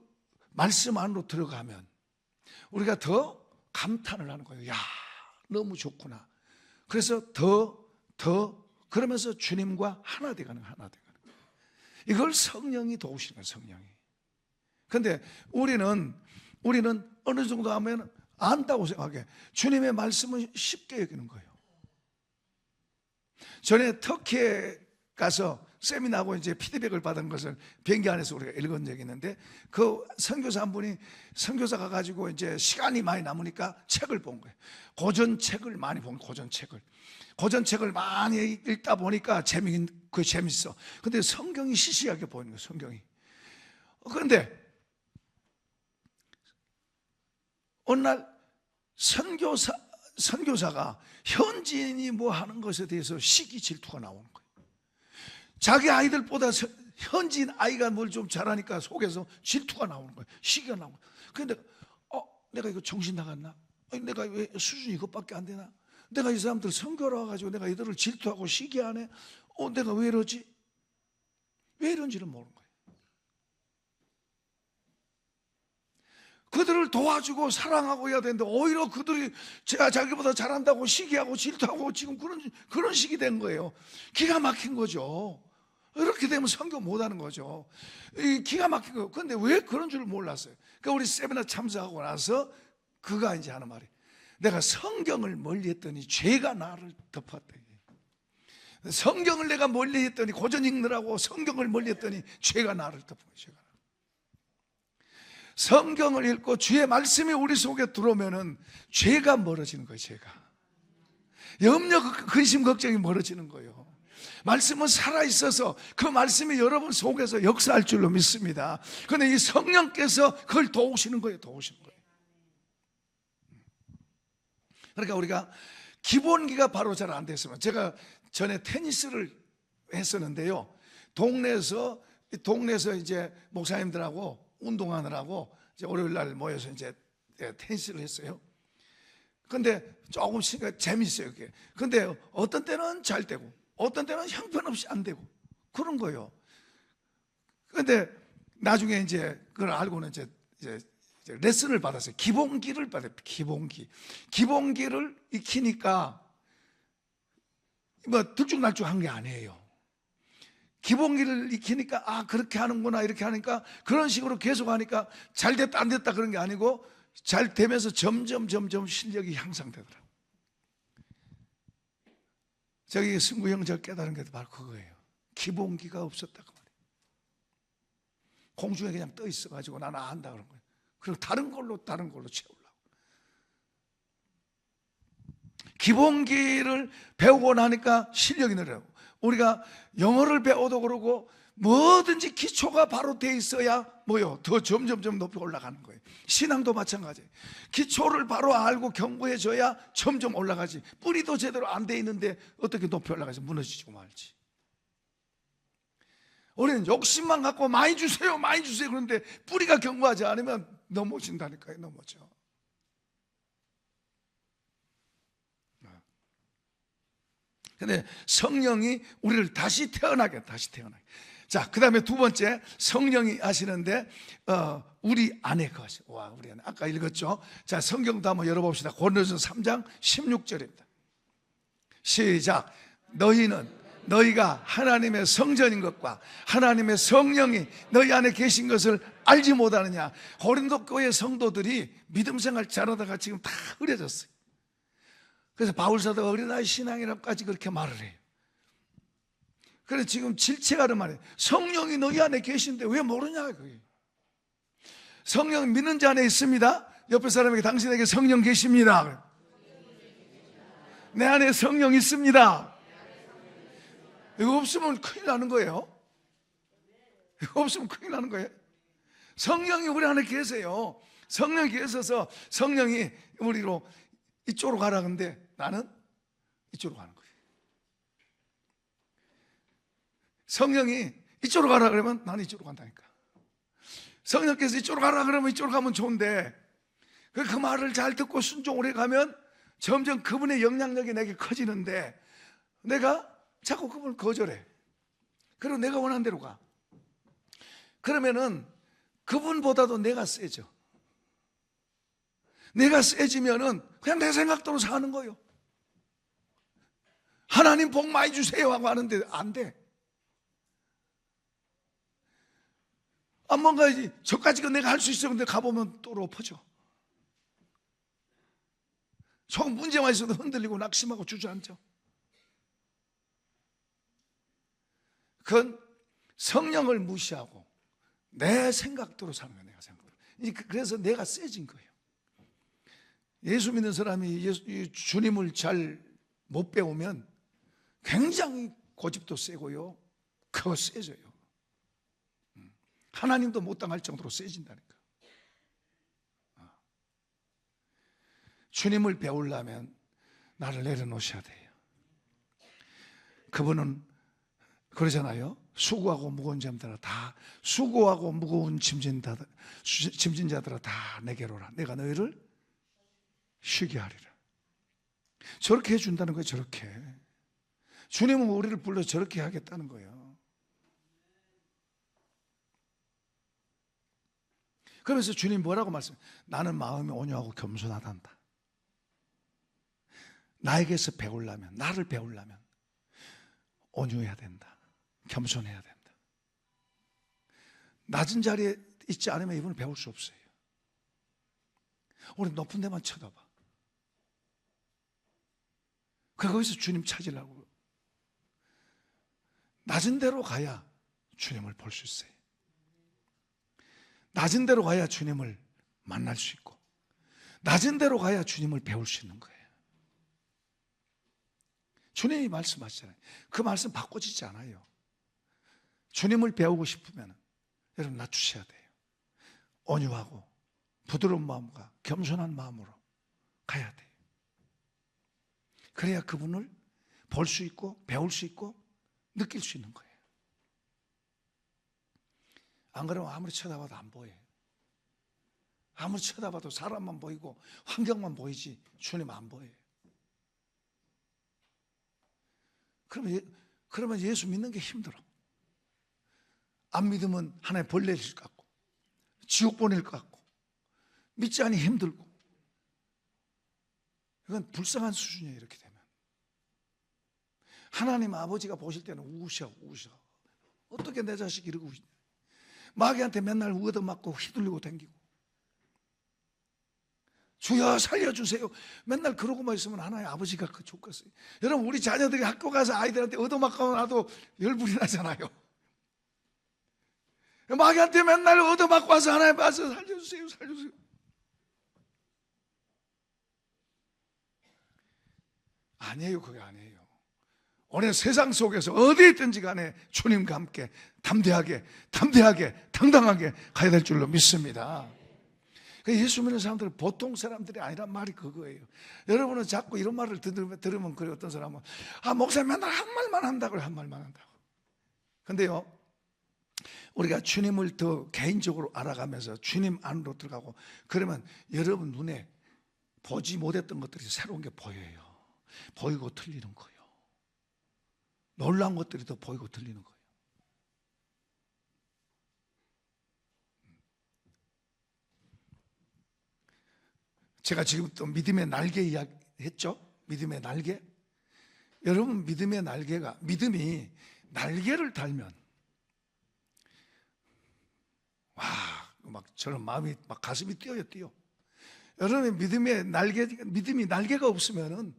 말씀 안으로 들어가면 우리가 더 감탄을 하는 거예요. 야, 너무 좋구나. 그래서 더 그러면서 주님과 하나 돼가는 거예요. 이걸 성령이 도우시는 거예요, 성령이. 그런데 우리는 어느 정도 하면 안다고 생각해. 주님의 말씀은 쉽게 여기는 거예요. 전에 터키에 가서 세미나하고 이제 피드백을 받은 것을 비행기 안에서 우리가 읽은 적이 있는데, 그 선교사 한 분이 선교사가 가지고 이제 시간이 많이 남으니까 책을 본 거예요. 고전책을 많이 본 거예요. 고전책을 많이 읽다 보니까 재밌어. 근데 성경이 시시하게 보이는 거예요, 성경이. 그런데 어느 날 선교사가 현지인이 뭐 하는 것에 대해서 시기 질투가 나오는 거예요. 자기 아이들보다 현지인 아이가 뭘 좀 잘하니까 속에서 질투가 나오는 거예요. 시기가 나오는 거예요. 그런데 내가 이거 정신 나갔나? 내가 왜 수준이 이것밖에 안 되나? 내가 이 사람들 선교로 와가지고 내가 이들을 질투하고 시기하네? 내가 왜 이러지? 왜 이런지를 모르는 거예요. 그들을 도와주고 사랑하고 해야 되는데 오히려 그들이 자기보다 잘한다고 시기하고 질투하고 지금 그런 식이 된 거예요. 기가 막힌 거죠. 이렇게 되면 선교 못하는 거죠. 기가 막힌 거예요. 그런데 왜 그런 줄 몰랐어요. 그러니까 우리 세미나 참석하고 나서 그가 이제 하는 말이, 내가 성경을 멀리했더니 죄가 나를 덮었다. 성경을 내가 멀리했더니, 고전 읽느라고 성경을 멀리했더니 죄가 나를 덮은 거예요. 성경을 읽고 주의 말씀이 우리 속에 들어오면은 죄가 멀어지는 거예요. 죄가, 염려, 근심, 걱정이 멀어지는 거예요. 말씀은 살아있어서 그 말씀이 여러분 속에서 역사할 줄로 믿습니다. 그런데 이 성령께서 그걸 도우시는 거예요. 도우시는 거예요. 그러니까 우리가 기본기가 바로 잘 안 됐으면, 제가 전에 테니스를 했었는데요, 동네에서 이제 목사님들하고 운동하느라고 이제 월요일 날 모여서 이제 테니스를 했어요. 근데 조금씩 재밌어요, 그게. 근데 어떤 때는 잘 되고 어떤 때는 형편없이 안 되고 그런 거예요. 근데 나중에 이제 그걸 알고는 이제 레슨을 받았어요. 기본기를 받아요. 기본기를 익히니까 뭐 들쭉날쭉한 게 아니에요. 기본기를 익히니까 그렇게 하는구나, 이렇게 하니까 그런 식으로 계속 하니까 잘 됐다 안 됐다 그런 게 아니고 잘 되면서 점점 실력이 향상되더라고요. 저기 승구 형 저 깨달은 게 바로 그거예요. 기본기가 없었다고 말이에요. 공중에 그냥 떠 있어가지고 나는 안다 그런 거예요. 그리고 다른 걸로 채우려고. 기본기를 배우고 나니까 실력이 늘어요. 우리가 영어를 배워도 그러고 뭐든지 기초가 바로 돼 있어야 더 점점 높이 올라가는 거예요. 신앙도 마찬가지예요. 기초를 바로 알고 경고해줘야 점점 올라가지. 뿌리도 제대로 안 돼 있는데 어떻게 높이 올라가서 무너지고 말지. 우리는 욕심만 갖고 많이 주세요 그런데 뿌리가 견고하지 않으면 넘어진다니까요. 넘어져. 근데 성령이 우리를 다시 태어나게. 자, 그 다음에 두 번째, 성령이 하시는데 우리 안에 거하시고. 우리 안에 아까 읽었죠. 자, 성경도 한번 열어봅시다. 고린도전서 3장 16절입니다 시작. 너희가 하나님의 성전인 것과 하나님의 성령이 너희 안에 계신 것을 알지 못하느냐. 고린도 교회 성도들이 믿음 생활 잘하다가 지금 다 흐려졌어요. 그래서 바울사도가 어린아이 신앙이라고까지 그렇게 말을 해요. 그래서 지금 질책하는 말이에요. 성령이 너희 안에 계신데 왜 모르냐 그게. 성령 믿는 자 안에 있습니다. 옆에 사람에게 당신에게 성령 계십니다. 내 안에 성령 있습니다. 이거 없으면 큰일 나는 거예요. 성령이 우리 안에 계세요. 성령이 계셔서 성령이 우리로 이쪽으로 가라 근데 나는 이쪽으로 가는 거예요. 성령이 이쪽으로 가라 그러면 나는 이쪽으로 간다니까. 성령께서 이쪽으로 가라 그러면 이쪽으로 가면 좋은데 그 말을 잘 듣고 순종을 해가면 점점 그분의 영향력이 내게 커지는데 내가 자꾸 그분을 거절해. 그리고 내가 원하는 대로 가. 그러면은 그분보다도 내가 세져. 내가 세지면은 그냥 내 생각대로 사는 거예요. 하나님 복 많이 주세요 하고 하는데 안 돼. 뭔가 저까지가 내가 할 수 있어. 근데 가보면 또 엎어져. 조금 문제만 있어도 흔들리고 낙심하고 주저앉아. 그건 성령을 무시하고 내 생각대로 사는 거예요. 내가 생각대로. 그래서 내가 세진 거예요. 예수 믿는 사람이 주님을 잘 못 배우면 굉장히 고집도 세고요. 그거 세져요. 하나님도 못 당할 정도로 세진다니까. 주님을 배우려면 나를 내려놓으셔야 돼요. 그분은 그러잖아요. 수고하고 무거운 자들아 다 수고하고 무거운 짐진자들아 다 내게로 오라. 내가 너희를 쉬게 하리라. 저렇게 해준다는 거예요. 저렇게. 주님은 우리를 불러 저렇게 하겠다는 거예요. 그러면서 주님 뭐라고 말씀해요? 나는 마음이 온유하고 겸손하단다. 나에게서 배우려면, 나를 배우려면 온유해야 된다. 겸손해야 된다. 낮은 자리에 있지 않으면 이분은 배울 수 없어요. 우리 높은 데만 쳐다봐. 거기서 주님 찾으려고. 낮은 데로 가야 주님을 볼 수 있어요. 낮은 데로 가야 주님을 만날 수 있고, 낮은 데로 가야 주님을 배울 수 있는 거예요. 주님이 말씀하시잖아요. 그 말씀 바꿔지지 않아요. 주님을 배우고 싶으면 여러분 낮추셔야 돼요. 온유하고 부드러운 마음과 겸손한 마음으로 가야 돼요. 그래야 그분을 볼 수 있고 배울 수 있고 느낄 수 있는 거예요. 안 그러면 아무리 쳐다봐도 안 보여요. 아무리 쳐다봐도 사람만 보이고 환경만 보이지 주님 안 보여요. 그러면 예수 믿는 게 힘들어. 안 믿으면 하나의 벌레일 것 같고, 지옥 보낼 것 같고, 믿지 않으니 힘들고. 이건 불쌍한 수준이에요. 이렇게 되면 하나님 아버지가 보실 때는 우셔. 어떻게 내 자식이 이러고 있냐. 마귀한테 맨날 얻어맞고 휘둘리고 다니고, 주여 살려주세요 맨날 그러고만 있으면 하나님 아버지가 좋겠어요. 여러분, 우리 자녀들이 학교 가서 아이들한테 얻어맞고 나도 열불이 나잖아요. 마귀한테 맨날 얻어맞고 와서 하나님 와서 살려주세요. 아니에요. 그게 아니에요. 오늘 세상 속에서 어디에 있든지 간에 주님과 함께 담대하게 당당하게 가야 될 줄로 믿습니다. 예수 믿는 사람들은 보통 사람들이 아니란 말이 그거예요. 여러분은 자꾸 이런 말을 들으면 그래. 어떤 사람은 목사님 맨날 한 말만 한다고 한 말만 한다고. 근데요, 우리가 주님을 더 개인적으로 알아가면서 주님 안으로 들어가고 그러면 여러분 눈에 보지 못했던 것들이 새로운 게 보여요. 보이고 틀리는 거예요. 놀라운 것들이 더 보이고 들리는 거예요. 제가 지금 또 믿음의 날개 이야기 했죠? 믿음의 날개. 여러분, 믿음의 날개가, 믿음이 날개를 달면 막 저는 마음이 막 가슴이 뛰어요. 여러분, 믿음이 날개가 없으면은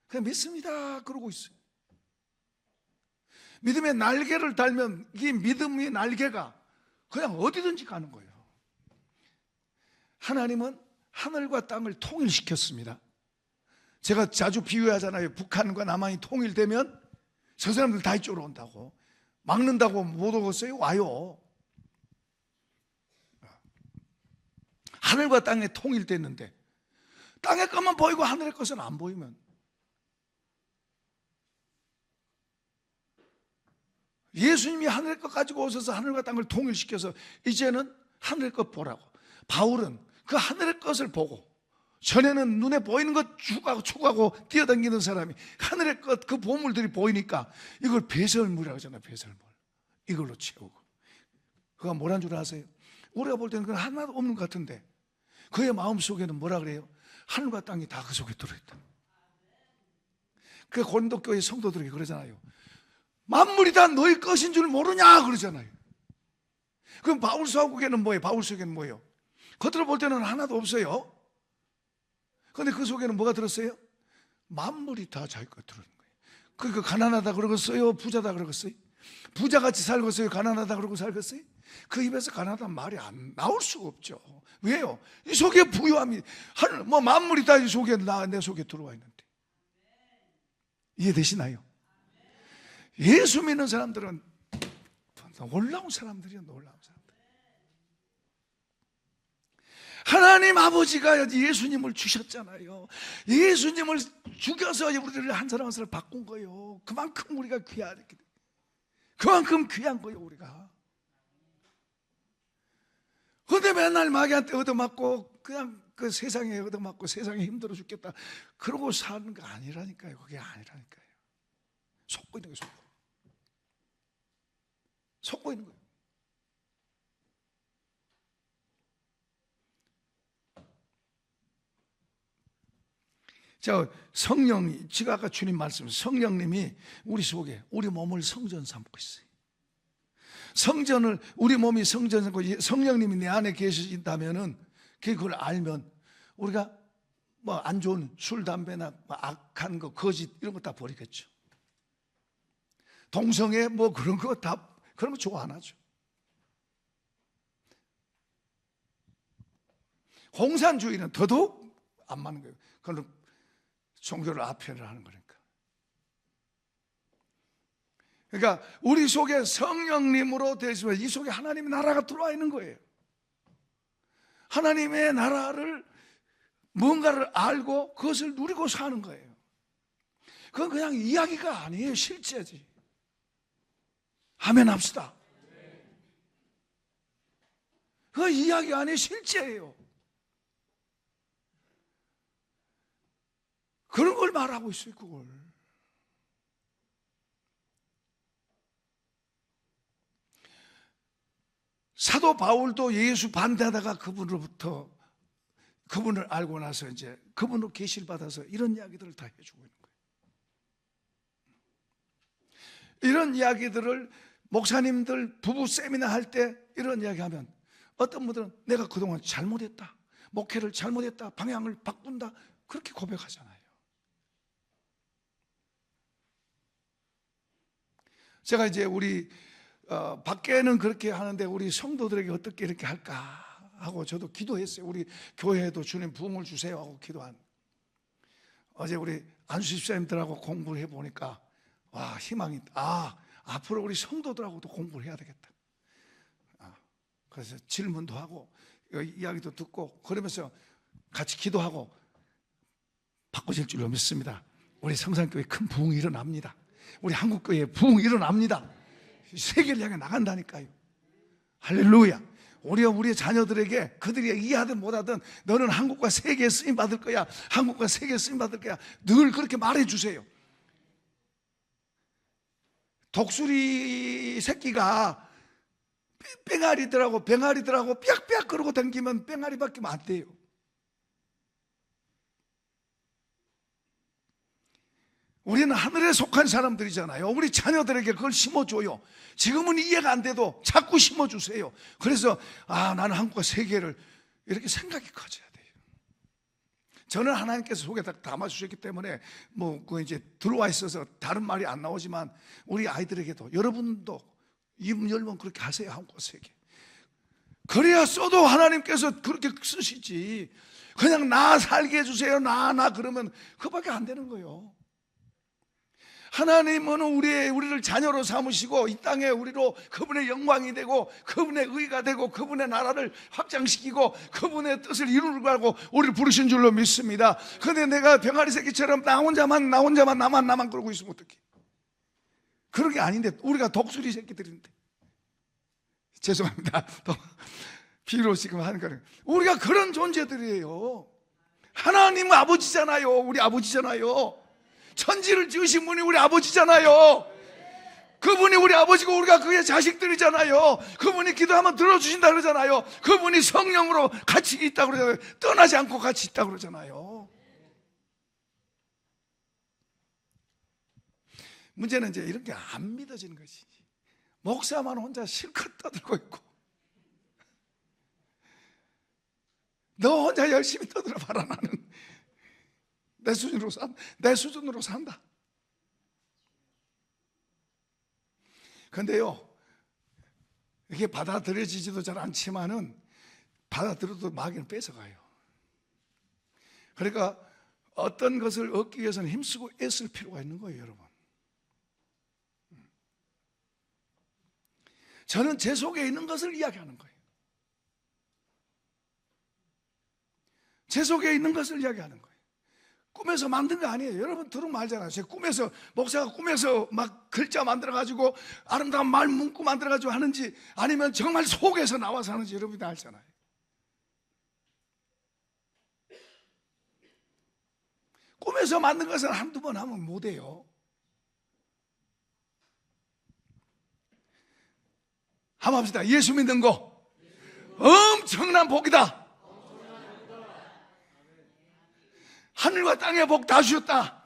그냥 믿습니다 그러고 있어요. 믿음의 날개를 달면 이 믿음의 날개가 그냥 어디든지 가는 거예요. 하나님은 하늘과 땅을 통일시켰습니다. 제가 자주 비유하잖아요. 북한과 남한이 통일되면 저 사람들 다 이쪽으로 온다고. 막는다고 못 오겠어요? 와요. 하늘과 땅에 통일됐는데 땅의 것만 보이고 하늘의 것은 안 보이면 예수님이 하늘의 것 가지고 오셔서 하늘과 땅을 통일시켜서 이제는 하늘의 것 보라고. 바울은 그 하늘의 것을 보고, 전에는 눈에 보이는 것 추구하고 뛰어다니는 사람이 하늘의 것, 그 보물들이 보이니까 이걸 배설물이라고 하잖아요. 배설물. 이걸로 채우고. 그가 뭐란 줄 아세요? 우리가 볼 때는 그건 하나도 없는 것 같은데 그의 마음속에는 뭐라 그래요? 하늘과 땅이 다 그 속에 들어있다. 그 고린도 교회 성도들에게 그러잖아요. 만물이 다 너희 것인 줄 모르냐 그러잖아요. 그럼 바울 속에는 뭐예요? 바울 속에는 뭐예요? 겉으로 볼 때는 하나도 없어요. 그런데 그 속에는 뭐가 들었어요? 만물이 다 자기 것 들어있는 거예요. 그러니까 가난하다 그러겠어요? 부자다 그러겠어요? 부자같이 살겠어요? 가난하다 그러고 살겠어요? 그 입에서 가난하다는 말이 안 나올 수가 없죠. 왜요? 이 속에 부유함이 만물이 다 이 속에 내 속에 들어와 있는데. 이해되시나요? 예수 믿는 사람들은 놀라운 사람들이에요. 놀라운 사람들. 하나님 아버지가 예수님을 주셨잖아요. 예수님을 죽여서 우리를 한 사람 한 사람 바꾼 거예요. 그만큼 우리가 귀하게, 그만큼 귀한 거예요. 우리가. 그런데 맨날 마귀한테 얻어맞고 그냥 그 세상에 얻어맞고 세상에 힘들어 죽겠다 그러고 사는 거 아니라니까요. 그게 아니라니까요. 속고 있는 거예요. 속고 있는 거예요. 자, 성령이, 지금 아까 주님 말씀, 성령님이 우리 속에, 우리 몸을 성전 삼고 있어요. 성전을, 우리 몸이 성전 삼고 성령님이 내 안에 계신다면은, 그걸 알면 우리가 뭐 안 좋은 술, 담배나 뭐 악한 거, 거짓 이런 거 다 버리겠죠. 동성애 뭐 그런 거 다, 그런 거 좋아 안 하죠. 공산주의는 더더욱 안 맞는 거예요. 그건 종교를 아편을 하는 거니까. 그러니까 우리 속에 성령님으로 되시면 이 속에 하나님의 나라가 들어와 있는 거예요. 하나님의 나라를 뭔가를 알고 그것을 누리고 사는 거예요. 그건 그냥 이야기가 아니에요. 실제지. 아멘 합시다. 그건 이야기 아니에요. 실제예요. 그런 걸 말하고 있어요. 그걸. 사도 바울도 예수 반대하다가 그분으로부터, 그분을 알고 나서 이제 그분으로 계시를 받아서 이런 이야기들을 다 해주고 있는 거예요. 이런 이야기들을 목사님들 부부 세미나 할 때 이런 이야기 하면 어떤 분들은 내가 그동안 잘못했다, 목회를 잘못했다, 방향을 바꾼다, 그렇게 고백하잖아요. 제가 이제 우리 밖에는 그렇게 하는데 우리 성도들에게 어떻게 이렇게 할까 하고 저도 기도했어요. 우리 교회에도 주님 부흥을 주세요 하고 기도한. 어제 우리 안수 집사님들하고 공부를 해보니까 와, 희망이, 앞으로 우리 성도들하고도 공부를 해야 되겠다. 그래서 질문도 하고 이야기도 듣고 그러면서 같이 기도하고 바꿔질 줄로 믿습니다. 우리 성산교회 큰 부흥이 일어납니다. 우리 한국교회에 부흥이 일어납니다. 세계를 향해 나간다니까요. 할렐루야. 우리가 우리의 자녀들에게 그들이 이해하든 못하든 너는 한국과 세계에 쓰임 받을 거야, 한국과 세계에 쓰임 받을 거야, 늘 그렇게 말해 주세요. 독수리 새끼가 뺑아리들하고 병아리들하고 삐약삐약 그러고 다니면 뺑아리 밖에 안 돼요. 우리는 하늘에 속한 사람들이잖아요. 우리 자녀들에게 그걸 심어줘요. 지금은 이해가 안 돼도 자꾸 심어주세요. 그래서 나는 한국과 세계를 이렇게 생각이 커져야 돼요. 저는 하나님께서 속에 다 담아주셨기 때문에 그 이제 들어와 있어서 다른 말이 안 나오지만 우리 아이들에게도, 여러분도 입 열면 그렇게 하세요. 한국과 세계. 그래야 써도 하나님께서 그렇게 쓰시지. 그냥 나 살게 해주세요, 나 그러면 그밖에 안 되는 거예요. 하나님은 우리를 자녀로 삼으시고 이 땅에 우리로 그분의 영광이 되고 그분의 의가 되고 그분의 나라를 확장시키고 그분의 뜻을 이루려고 우리를 부르신 줄로 믿습니다. 그런데 내가 병아리 새끼처럼 나 혼자만 나만 그러고 있으면 어떡해. 그런 게 아닌데 우리가 독수리 새끼들인데, 죄송합니다. 비로 지금 하는 거는 우리가 그런 존재들이에요. 하나님 아버지잖아요. 우리 아버지잖아요. 천지를 지으신 분이 우리 아버지잖아요. 그분이 우리 아버지고 우리가 그의 자식들이잖아요. 그분이 기도하면 들어주신다 그러잖아요. 그분이 성령으로 같이 있다고 그러잖아요. 떠나지 않고 같이 있다고 그러잖아요. 문제는 이제 이런 게 안 믿어지는 것이지. 목사만 혼자 실컷 떠들고 있고 너 혼자 열심히 떠들어 봐라. 나는 내 수준으로 산다. 그런데요, 이게 받아들여지지도 잘 않지만은 받아들여도 마귀는 뺏어가요. 그러니까 어떤 것을 얻기 위해서는 힘쓰고 애쓸 필요가 있는 거예요, 여러분. 저는 제 속에 있는 것을 이야기하는 거예요. 제 속에 있는 것을 이야기하는 거예요. 꿈에서 만든 거 아니에요. 여러분 들으면 알잖아요. 제 꿈에서, 목사가 꿈에서 막 글자 만들어가지고 아름다운 말 문구 만들어가지고 하는지 아니면 정말 속에서 나와서 하는지 여러분이 알잖아요. 꿈에서 만든 것은 한두 번 하면 못해요. 한번 합시다. 예수 믿는 거 엄청난 복이다. 하늘과 땅의 복 다 주셨다.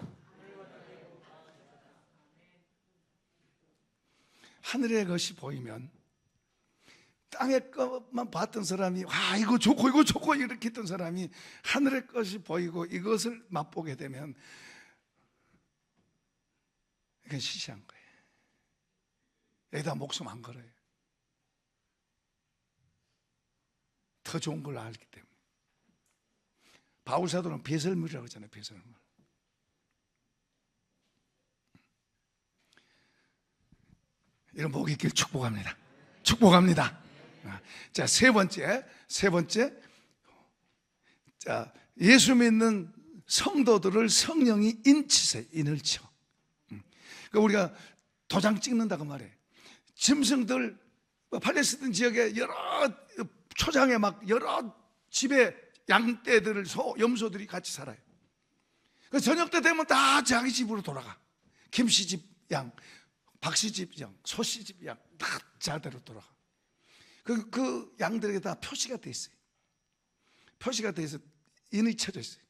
하늘의 것이 보이면 땅의 것만 봤던 사람이 와 이거 좋고 이렇게 했던 사람이 하늘의 것이 보이고 이것을 맛보게 되면 이건 시시한 거예요. 여기다 목숨 안 걸어요. 더 좋은 걸 알기 때문에. 바울사도는 배설물이라고 하잖아요. 배설물. 이런 복이 있길 축복합니다. 축복합니다. 자, 세 번째. 자, 예수 믿는 성도들을 성령이 인치세요. 인을 쳐. 그러니까 우리가 도장 찍는다고 말해요. 짐승들, 팔레스타인 지역에 여러 초장에 막 여러 집에 양떼들을 염소들이 같이 살아요. 그 저녁 때 되면 다 자기 집으로 돌아가. 김씨 집 양, 박씨 집 양, 소씨 집 양 다 자대로 돌아가. 그 양들에게 다 표시가 돼 있어요. 표시가 돼 있어 인이 쳐져 있어요.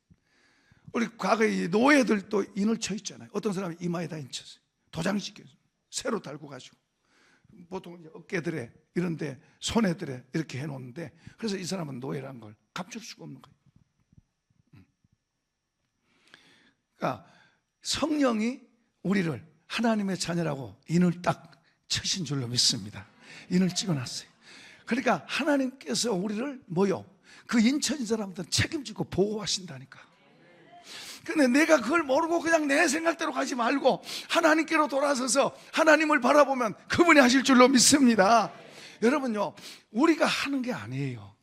우리 과거에 노예들도 인을 쳐 있잖아요. 어떤 사람이 이마에다 인 쳤어요. 도장 찍혀서 새로 달고 가지고 보통 어깨들에 이런데 손에들에 이렇게 해놓는데 그래서 이 사람은 노예라는 걸 감출 수가 없는 거예요. 그러니까 성령이 우리를 하나님의 자녀라고 인을 딱 쳐신 줄로 믿습니다. 인을 찍어놨어요. 그러니까 하나님께서 우리를 그 인쳐진 사람들은 책임지고 보호하신다니까. 근데 내가 그걸 모르고 그냥 내 생각대로 가지 말고 하나님께로 돌아서서 하나님을 바라보면 그분이 하실 줄로 믿습니다. 여러분요, 우리가 하는 게 아니에요.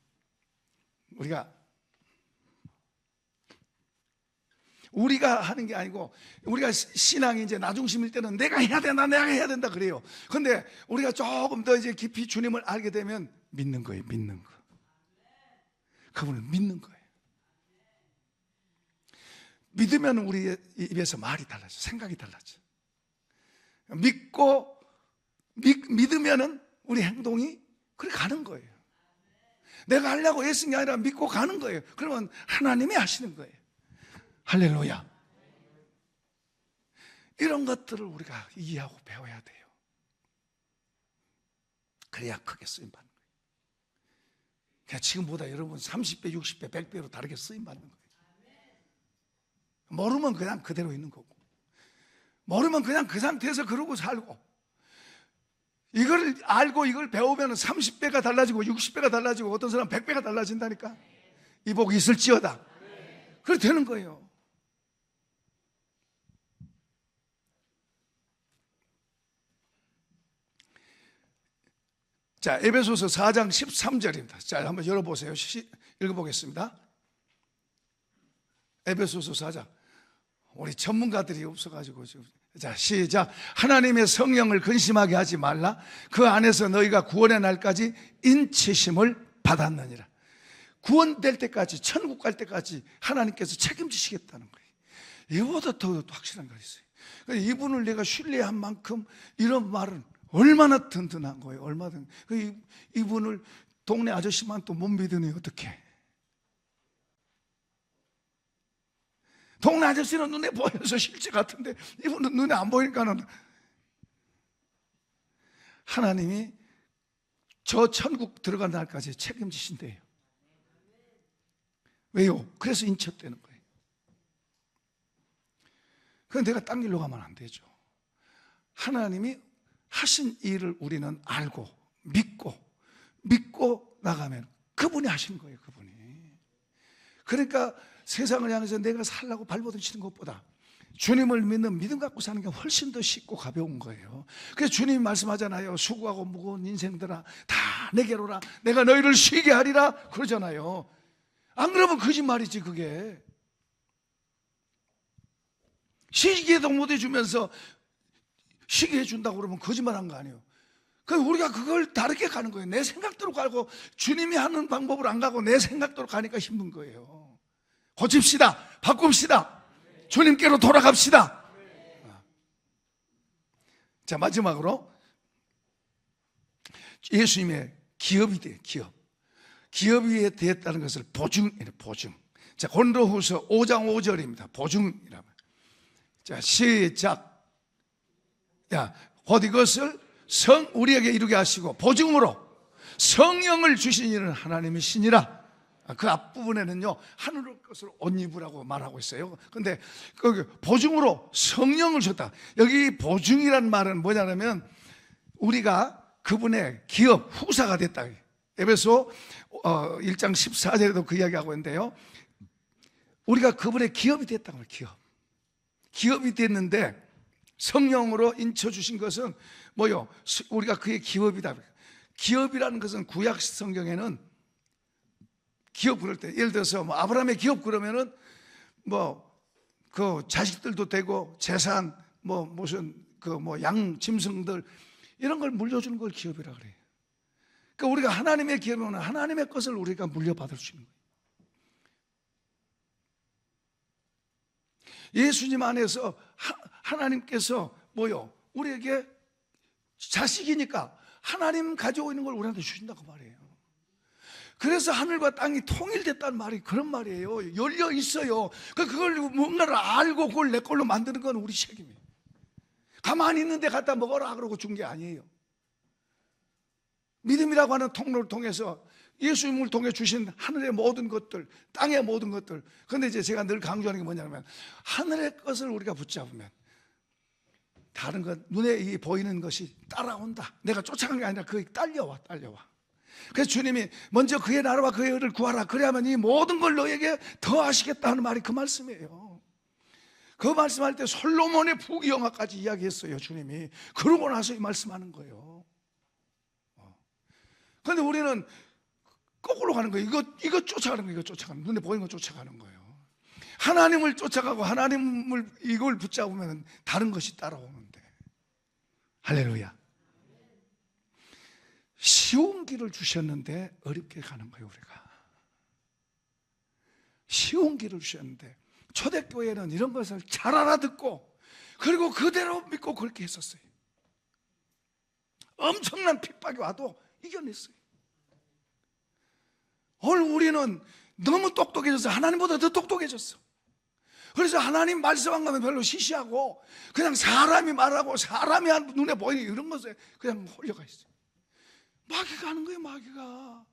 우리가 하는 게 아니고, 우리가 신앙이 이제 나중심일 때는 내가 해야 된다 그래요. 근데 우리가 조금 더 이제 깊이 주님을 알게 되면 믿는 거예요. 믿는 거. 그분을 믿는 거예요. 믿으면 우리 입에서 말이 달라져. 생각이 달라져. 믿으면은 우리 행동이 그렇게 가는 거예요. 내가 하려고 애쓴 게 아니라 믿고 가는 거예요. 그러면 하나님이 하시는 거예요. 할렐루야. 이런 것들을 우리가 이해하고 배워야 돼요. 그래야 크게 쓰임받는 거예요. 그냥 지금보다 여러분 30배, 60배, 100배로 다르게 쓰임받는 거예요. 모르면 그냥 그대로 있는 거고, 모르면 그냥 그 상태에서 그러고 살고, 이걸 알고 이걸 배우면 30배가 달라지고 60배가 달라지고 어떤 사람은 100배가 달라진다니까. 이 복이 있을지어다. 그렇게 되는 거예요. 자, 에베소서 4장 13절입니다. 자, 한번 열어보세요. 읽어보겠습니다. 에베소서 4장. 우리 전문가들이 없어가지고 지금. 자, 시작. 하나님의 성령을 근심하게 하지 말라. 그 안에서 너희가 구원의 날까지 인치심을 받았느니라. 구원될 때까지, 천국 갈 때까지 하나님께서 책임지시겠다는 거예요. 이보다 더 확실한 거 있어요. 이분을 내가 신뢰한 만큼 이런 말은 얼마나 든든한 거예요. 얼마나. 이분을 동네 아저씨만 또 못 믿으니 어떡해. 동네 아저씨는 눈에 보여서 실제 같은데 이분은 눈에 안 보이니까는 하나님이 저 천국 들어간 날까지 책임지신대요. 왜요? 그래서 인쳤다는 거예요. 그건 내가 딴 길로 가면 안 되죠. 하나님이 하신 일을 우리는 알고 믿고 나가면 그분이 하신 거예요. 그분이. 그러니까 세상을 향해서 내가 살라고 발버둥치는 것보다 주님을 믿는 믿음 갖고 사는 게 훨씬 더 쉽고 가벼운 거예요. 그래서 주님이 말씀하잖아요. 수고하고 무거운 인생들아 다 내게로 오라. 내가 너희를 쉬게 하리라 그러잖아요. 안 그러면 거짓말이지 그게. 쉬게도 못 해주면서 쉬게 해준다고 그러면 거짓말한 거 아니에요. 그러니까 우리가 그걸 다르게 가는 거예요. 내 생각대로 가고 주님이 하는 방법으로 안 가고 내 생각대로 가니까 힘든 거예요. 고칩시다. 바꿉시다. 주님께로 돌아갑시다. 자, 마지막으로 예수님의 기업이 돼요. 기업이 되었다는 것을 보증. 자, 고린도후서 5장 5절입니다. 보증이라면. 자, 시작. 야, 곧 이것을 우리에게 이루게 하시고 보증으로 성령을 주신 이는 하나님이시니라. 그 앞부분에는요, 하늘의 것을 옷 입으라고 말하고 있어요. 근데 그 보증으로 성령을 줬다. 여기 보증이란 말은 뭐냐면 우리가 그분의 기업, 후사가 됐다. 에베소 1장 14절에도 그 이야기하고 있는데요, 우리가 그분의 기업이 됐다는 거예요. 기업. 기업이 됐는데 성령으로 인쳐주신 것은 뭐요? 우리가 그의 기업이다. 기업이라는 것은 구약 성경에는 기업 그럴 때, 예를 들어서 뭐 아브라함의 기업 그러면은 뭐 그 자식들도 되고 재산 뭐 무슨 그 뭐 양 짐승들 이런 걸 물려주는 걸 기업이라 그래요. 그러니까 우리가 하나님의 기업이면 하나님의 것을 우리가 물려받을 수 있는 거예요. 예수님 안에서 하나님께서 뭐요? 우리에게 자식이니까 하나님 가지고 있는 걸 우리한테 주신다고 말이에요. 그래서 하늘과 땅이 통일됐다는 말이 그런 말이에요. 열려 있어요. 그걸 뭔가를 알고 그걸 내 걸로 만드는 건 우리 책임이에요. 가만히 있는데 갖다 먹어라 그러고 준 게 아니에요. 믿음이라고 하는 통로를 통해서 예수님을 통해 주신 하늘의 모든 것들, 땅의 모든 것들. 그런데 이제 제가 늘 강조하는 게 뭐냐면 하늘의 것을 우리가 붙잡으면 다른 것, 눈에 보이는 것이 따라온다. 내가 쫓아간 게 아니라 그게 딸려와. 그래서 주님이 먼저 그의 나라와 그의 의를 구하라. 그래야만 이 모든 걸 너에게 더하시겠다 하는 말이 그 말씀이에요. 그 말씀할 때 솔로몬의 부귀영화까지 이야기했어요, 주님이. 그러고 나서 이 말씀하는 거예요. 그런데 우리는 거꾸로 가는 거예요. 이거 쫓아가는 거예요. 이거 쫓아가는 거예요. 눈에 보이는 거 쫓아가는 거예요. 하나님을 쫓아가고 하나님을 이걸 붙잡으면 다른 것이 따라오는데. 할렐루야. 쉬운 길을 주셨는데 어렵게 가는 거예요, 우리가. 쉬운 길을 주셨는데 초대교회는 이런 것을 잘 알아듣고 그리고 그대로 믿고 그렇게 했었어요. 엄청난 핍박이 와도 이겨냈어요. 오늘 우리는 너무 똑똑해져서 하나님보다 더 똑똑해졌어. 그래서 하나님 말씀 안 가면 별로 시시하고 그냥 사람이 말하고 사람이 눈에 보이는 이런 것에 그냥 홀려가 있어요. 마귀가 하는 거예요, 마귀가.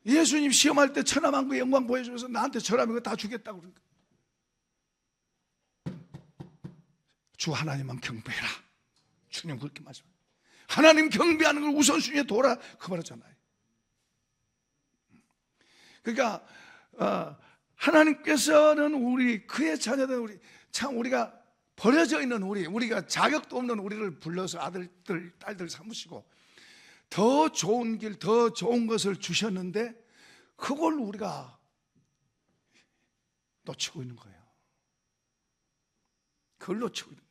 예수님 시험할 때 천하만국의 영광 보여주면서 나한테 절하면 그거 다 주겠다고 그러니까. 주 하나님만 경배해라. 주님 그렇게 말씀해요. 하나님 경배하는 걸 우선순위에 둬라 그 말이잖아요. 그러니까 하나님께서는 우리 그의 자녀들 우리 참 우리가 버려져 있는 우리가 자격도 없는 우리를 불러서 아들들 딸들 삼으시고 더 좋은 길, 더 좋은 것을 주셨는데 그걸 우리가 놓치고 있는 거예요. 그걸 놓치고 있는 거예요.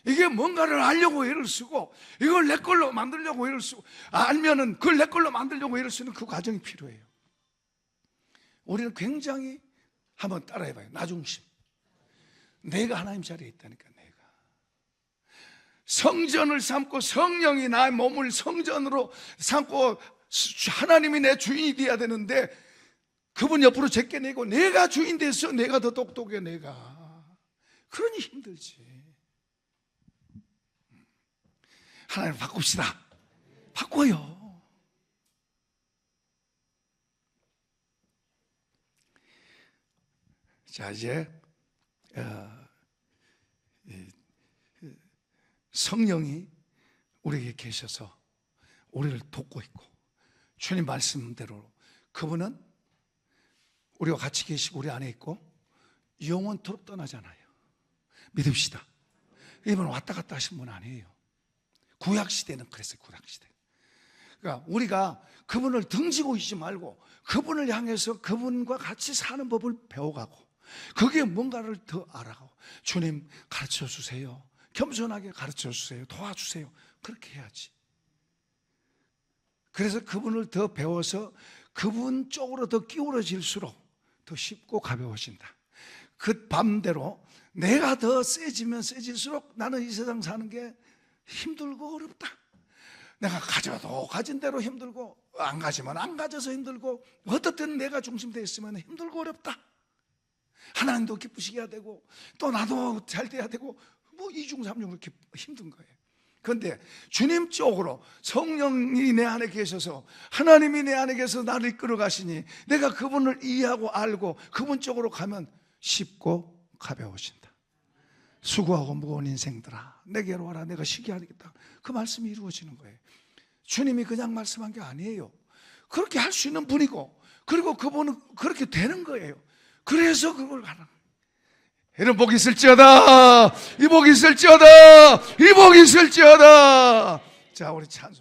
이게 뭔가를 알려고 애를 쓰고 이걸 내 걸로 만들려고 애를 쓰고 알면은 그걸 내 걸로 만들려고 애를 쓰는 그 과정이 필요해요. 우리는 굉장히 한번 따라해봐요. 나중심. 내가 하나님 자리에 있다니까. 내가 성전을 삼고 성령이 나의 몸을 성전으로 삼고 하나님이 내 주인이 되어야 되는데 그분 옆으로 제껴내고 내가 주인 돼서 내가 더 똑똑해. 내가 그러니 힘들지. 하나님 바꿉시다. 바꿔요. 자, 이제 성령이 우리에게 계셔서 우리를 돕고 있고 주님 말씀대로 그분은 우리와 같이 계시고 우리 안에 있고 영원토록 떠나잖아요. 믿읍시다. 이분은 왔다 갔다 하신 분 아니에요. 구약시대는 그랬어요. 구약시대. 그러니까 우리가 그분을 등지고 있지 말고 그분을 향해서 그분과 같이 사는 법을 배워가고 거기에 뭔가를 더 알아가고 주님 가르쳐 주세요. 겸손하게 가르쳐 주세요. 도와주세요. 그렇게 해야지. 그래서 그분을 더 배워서 그분 쪽으로 더 기울어질수록 더 쉽고 가벼워진다. 그 반대로 내가 더 세지면 세질수록 나는 이 세상 사는 게 힘들고 어렵다. 내가 가져도 가진 대로 힘들고 안 가지면 안 가져서 힘들고 어떻든 내가 중심되어 있으면 힘들고 어렵다. 하나님도 기쁘시게 해야 되고 또 나도 잘 돼야 되고 뭐 이중삼중 그렇게 힘든 거예요. 그런데 주님 쪽으로 성령이 내 안에 계셔서 하나님이 내 안에 계셔서 나를 이끌어 가시니 내가 그분을 이해하고 알고 그분 쪽으로 가면 쉽고 가벼워진다. 수고하고 무거운 인생들아 내게로 와라 내가 쉬게 하겠다. 그 말씀이 이루어지는 거예요. 주님이 그냥 말씀한 게 아니에요. 그렇게 할 수 있는 분이고 그리고 그분은 그렇게 되는 거예요. 그래서 그걸 하는 거예요. 이런 복이 있을지어다 이 복이 있을지어다 이 복이 있을지어다. 자 우리 찬송